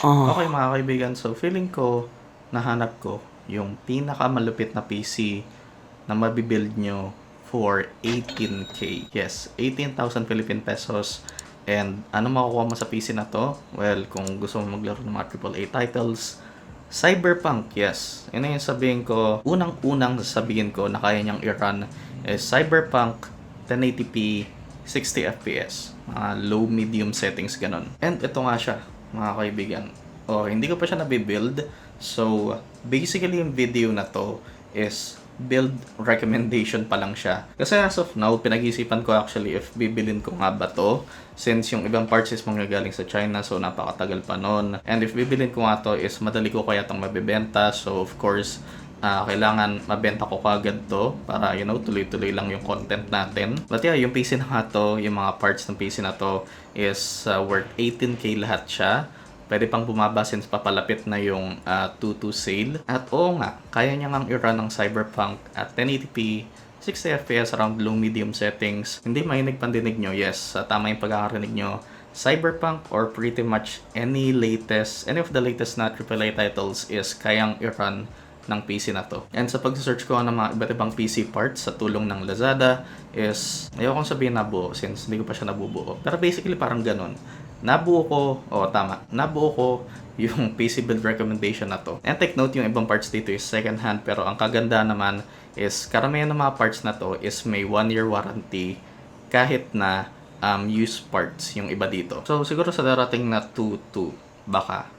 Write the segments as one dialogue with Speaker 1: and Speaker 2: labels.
Speaker 1: Okay mga kaibigan, so feeling ko, nahanap ko yung pinakamalupit na PC na mabibuild nyo for 18K. Yes, 18,000 Philippine pesos. And ano makukuha mo sa PC na to? Well, kung gusto mo maglaro ng mga AAA titles, Cyberpunk, yes. Yun yung sabihin ko, unang-unang sasabihin ko na kaya niyang i-run is Cyberpunk 1080p 60 FPS. Mga low, medium settings, ganun. And ito nga siya, mga kaibigan. Hindi ko pa siya nabibuild. So, basically yung video na to is build recommendation pa lang siya. Kasi as of now, pinag-isipan ko actually if bibilin ko nga ba to. Since yung ibang parts is manggagaling sa China, so napakatagal pa nun. And if bibilin ko nga to is madali ko kaya itong mabibenta. So of course, kailangan mabenta ko kagad to para tuloy-tuloy lang yung content natin. But yeah, yung PC na nga to, yung mga parts ng PC na to is worth 18K lahat siya. Pwede pang bumaba since papalapit na yung 2-2 sale. At oo nga, kaya niya ngang i-run ng Cyberpunk at 1080p 60 FPS around low medium settings. Hindi mainig pandinig nyo, yes, tama yung pagkakarinig nyo. Cyberpunk or pretty much any of the latest na AAA titles is kayang i-run ng PC na to. And sa pag-search ko ng mga iba't ibang PC parts sa tulong ng Lazada is, ayokong sabihin nabuo since hindi ko pa siya nabubuo. Pero basically parang ganun. Nabuo ko yung PC build recommendation na to. And take note, yung ibang parts dito is second hand, pero ang kaganda naman is karamihan ng mga parts na to is may 1-year warranty kahit na used parts yung iba dito. So siguro sa darating na 2-2, baka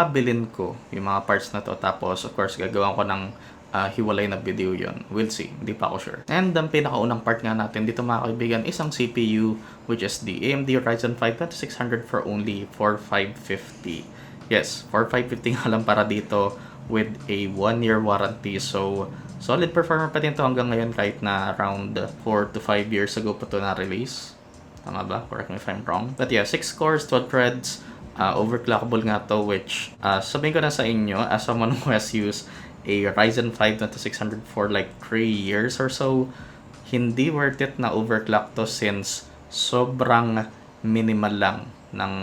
Speaker 1: bilhin ko yung mga parts na to, tapos of course gagawin ko ng hiwalay na video yon. We'll see. Hindi pa ako sure. And ang pinakaunang part nga natin dito mga kaibigan is ang CPU, which is the AMD Ryzen 5 2600 for only 4550. Yes, 4550 nga lang para dito with a 1-year warranty. So, solid performer pa din to hanggang ngayon kahit na around 4 to 5 years ago pa to na-release. Tama ba? Correct me if I'm wrong. But yeah, 6 cores, 12 threads, overclockable nga to, which sabihin ko na sa inyo as someone who has used a Ryzen 5 2600 for like 3 years or so, hindi worth it na overclock to since sobrang minimal lang ng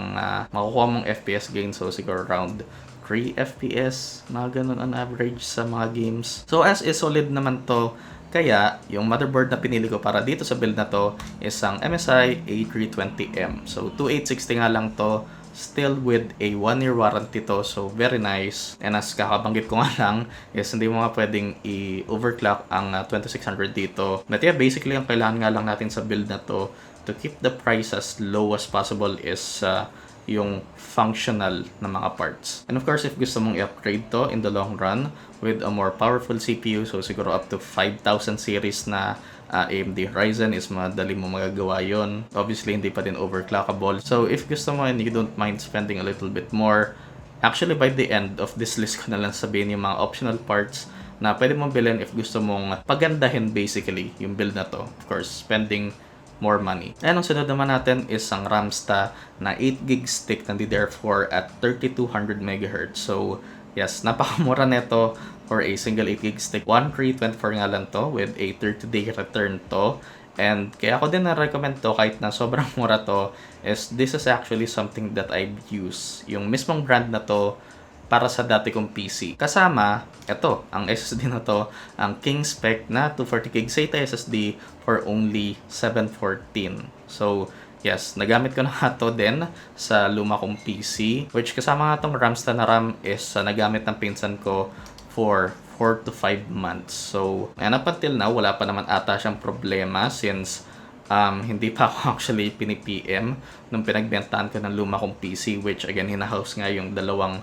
Speaker 1: makukuha mong FPS gain. So siguro around 3 FPS, mga ganun on average sa mga games. So as is solid naman to, kaya yung motherboard na pinili ko para dito sa build na to is ang MSI A320M. So 2860 nga lang to, still with a 1-year warranty to, so very nice. And as kakabanggit ko nga lang is hindi mo nga pwedeng i-overclock ang 2600 dito. But yeah, basically ang kailangan nga lang natin sa build na to keep the price as low as possible is yung functional na mga parts. And of course, if gusto mong i-upgrade to in the long run with a more powerful CPU, so siguro up to 5000 series na AMD Ryzen is madali mo magagawa yon. Obviously, hindi pa din overclockable. So if gusto mo and you don't mind spending a little bit more, actually by the end of this list ko na lang sabihin yung mga optional parts na pwede mong bilhin if gusto mong pagandahin basically yung build na to. Of course, spending more money. And ang sunod naman natin is ang Ramsta na 8GB stick ng DDR4 at 3200 MHz. So, yes, napakamura neto for a single 8GB stick. 1324 nga lang to with a 30-day return to. And kaya ako din na-recommend to kahit na sobrang mura to is this is actually something that I've used. Yung mismong brand na to para sa dati kong PC. Kasama, ito, ang SSD na to, ang King Spec na 240GB SATA SSD for only 714. So, yes, nagamit ko na nga to din sa luma kong PC, which kasama nga tong Ramsta na RAM is nagamit ng pinsan ko for 4 to 5 months. So, and up until now, wala pa naman ata siyang problema since hindi pa ako actually pini-PM nung pinagbentahan ko ng luma kong PC, which again, hinahouse nga yung dalawang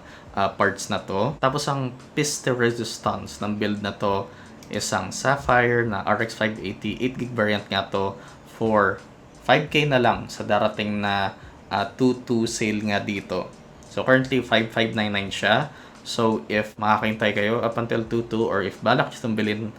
Speaker 1: parts na to. Tapos ang piste resistance ng build na to is ang Sapphire na RX 580 8GB variant nga to for 5K na lang sa darating na 2-2 sale nga dito. So currently 5599 siya. So if makakahintay kayo up until 2-2 or if balak nyo itong bilhin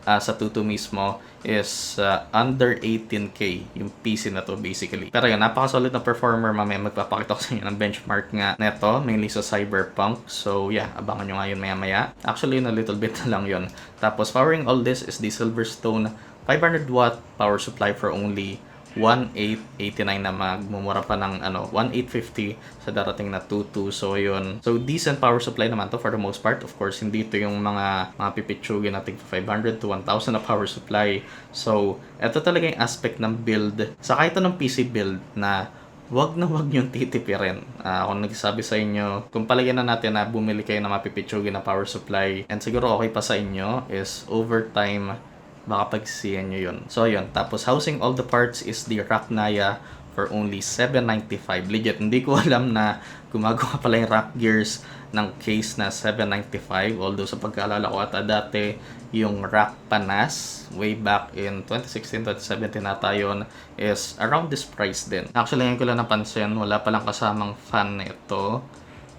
Speaker 1: sa 2-2 mismo is under 18K yung PC na to basically. Pero yun, napaka-solid na performer. Mamaya magpapakita ko sa inyo ng benchmark nga neto, mainly sa Cyberpunk. So yeah, abangan nyo nga yun maya-maya. Actually, in a little bit na lang yun. Tapos powering all this is the Silverstone 500 watt power supply for only 1,889 na magmumura pa ng 1,850 sa darating na 2,2. So yun. So decent power supply naman to for the most part. Of course, hindi to yung mga pipitsugin natin 500 to 1,000 na power supply. So ito talaga yung aspect ng build sa kahit anong PC build na wag na wag niyong titipirin. Kung nagsasabi sa inyo, kung palagyan na natin na bumili kayo na mapipitsugin na power supply and siguro okay pa sa inyo is over time baka pagsisiyan nyo yun. So yun, tapos housing all the parts is the Rack Naya for only $795. Legit, hindi ko alam na gumagawa pala yung rack gears ng case na $795. Although sa pagkaalala ko ata dati, yung rack panas way back in 2016-2017 nata yun is around this price din. Actually, ngayon ko lang napansin, wala palang kasamang fan nito.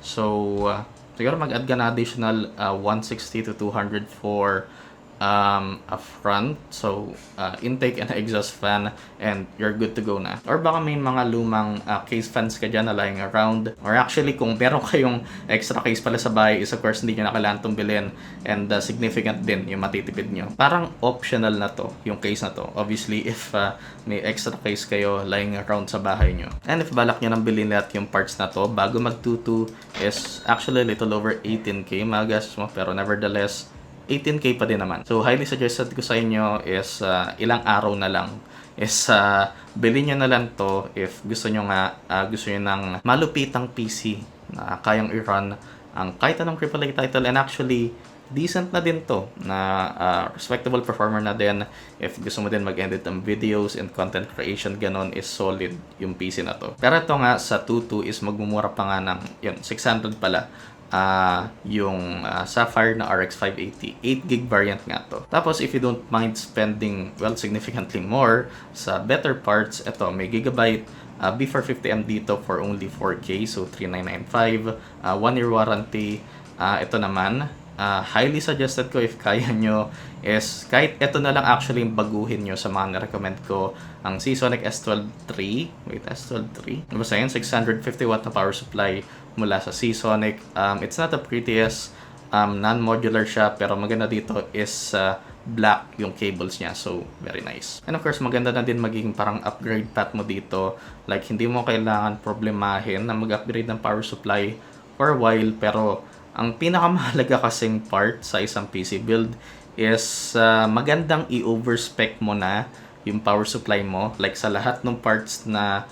Speaker 1: So, siguro mag-add ka na additional 160 to 200 for a front, so intake and exhaust fan, and you're good to go na. Or baka may mga lumang case fans ka dyan na lying around, or actually kung meron kayong extra case pala sa bahay is of course hindi nyo na kailangan itong bilhin, and significant din yung matitipid nyo. Parang optional na to, yung case na to, obviously if may extra case kayo lying around sa bahay nyo. And if balak nyo nang bilhin lahat yung parts na to bago mag-2.2 is actually a little over 18k magas mo, pero nevertheless 18k pa din naman. So, highly suggested ko sa inyo is ilang araw na lang is bilhin nyo na lang to if gusto nyo gusto nyo ng malupitang PC na kayang i-run ang kahit anong AAA title, and actually decent na din to na respectable performer na din. If gusto mo din mag-edit ng videos and content creation, ganon, is solid yung PC na to. Pero ito nga sa 2.2 is magmumura pa nga ng yun, 600 pala. Yung Sapphire na RX 580 8GB variant nga to. Tapos if you don't mind spending significantly more sa better parts, ito may Gigabyte B450M dito for only 4K, so 3,995, 1-year warranty. Ito naman highly suggested ko if kaya nyo is kahit ito na lang actually baguhin nyo sa mga na-recommend ko, ang Seasonic S12 3. Wait, S12 3? Basta yun, 650W na power supply mula sa Seasonic. It's not the prettiest, non-modular siya, pero maganda dito is black yung cables niya, so very nice. And of course, maganda na din maging parang upgrade path mo dito. Like, hindi mo kailangan problemahin na mag-upgrade ng power supply for a while, pero ang pinakamahalaga kasing part sa isang PC build is magandang i-overspec mo na yung power supply mo. Like sa lahat ng parts na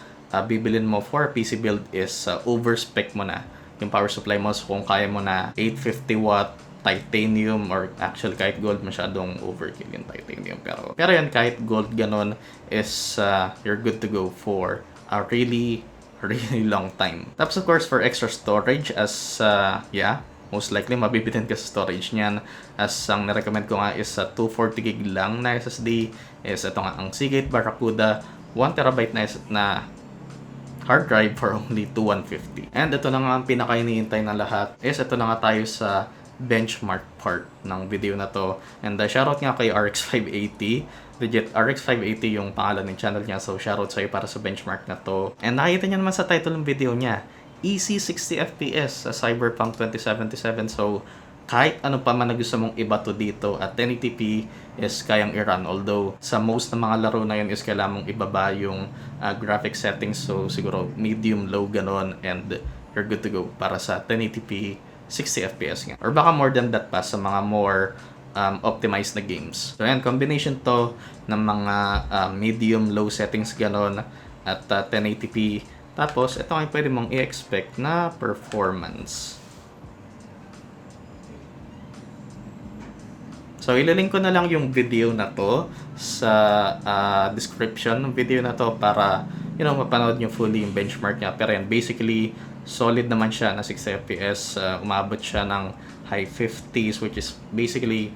Speaker 1: bibilin mo for PC build is overspec mo na yung power supply mo. So kung kaya mo na 850W titanium, or actually kahit gold, masyadong overkill yung titanium. Pero yan, kahit gold ganon is you're good to go for a really long time. Tapos of course for extra storage, as most likely mabibitin ka sa storage niyan, as ang nirecommend ko nga is 240GB lang na SSD, is ito nga ang Seagate Barracuda 1TB na hard drive for only 2,150. And ito na nga ang pinaka-iniintay na lahat, is ito na nga tayo sa benchmark part ng video na to. And shoutout nga kay RX 580. Legit, RX 580 yung pangalan ng channel niya, so shoutout sa'yo para sa benchmark na to. And nakita niya naman sa title ng video niya, easy 60fps sa Cyberpunk 2077. So kahit ano pa man na gusto mong iba to dito at 1080p is kayang i-run. Although sa most ng mga laro na yun is kailangan mong ibaba yung graphic settings, so siguro medium, low, ganon, and you're good to go para sa 1080p 60fps nga. Or baka more than that pa sa mga more optimized na games. So yan, combination to ng mga medium, low settings ganon at 1080p. Tapos ito ay pwede mong i-expect na performance. So ililink ko na lang yung video na to sa description ng video na to para mapanood nyo fully yung benchmark niya. Pero yan, basically solid naman siya na 60fps. Umabot siya ng high 50s, which is basically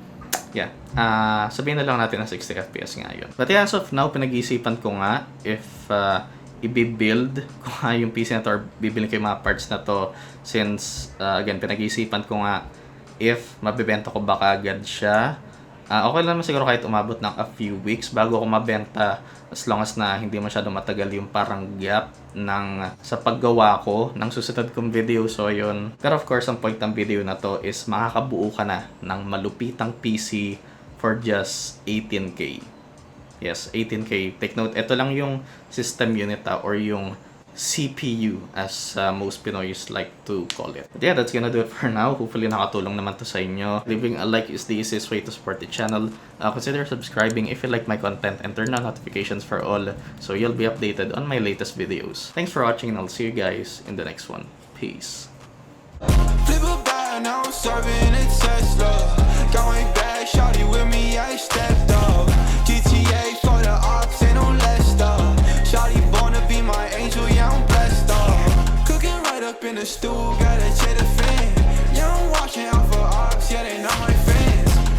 Speaker 1: sabihin na lang natin na 60fps nga yun. But as of now, pinag-iisipan ko nga if i-build ko nga yung PC na to, or bibili ko yung mga parts na to, since again, pinag-iisipan ko nga if mabibenta ko ba kagad siya. Okay lang naman siguro kahit umabot ng a few weeks bago ko mabenta, as long as na hindi masyado matagal yung parang gap sa paggawa ko ng susunod kong video. So yun. Pero of course, ang point ng video na to is makakabuo ka na ng malupitang PC for just 18k. Yes, 18K. Take note, ito lang yung system unit or yung CPU as most Pinoys like to call it. But yeah, that's gonna do it for now. Hopefully nakatulong naman to sa inyo. Leaving a like is the easiest way to support the channel. Consider subscribing if you like my content and turn on notifications for all so you'll be updated on my latest videos. Thanks for watching and I'll see you guys in the next one. Peace.
Speaker 2: Flip a bag, now I'm serving a Tesla. Going back, shawty with me, I stepped up. GTA for the ops, ain't no less stuff. Shawty born to be my angel, yeah, I'm blessed up. Cooking right up in the stew,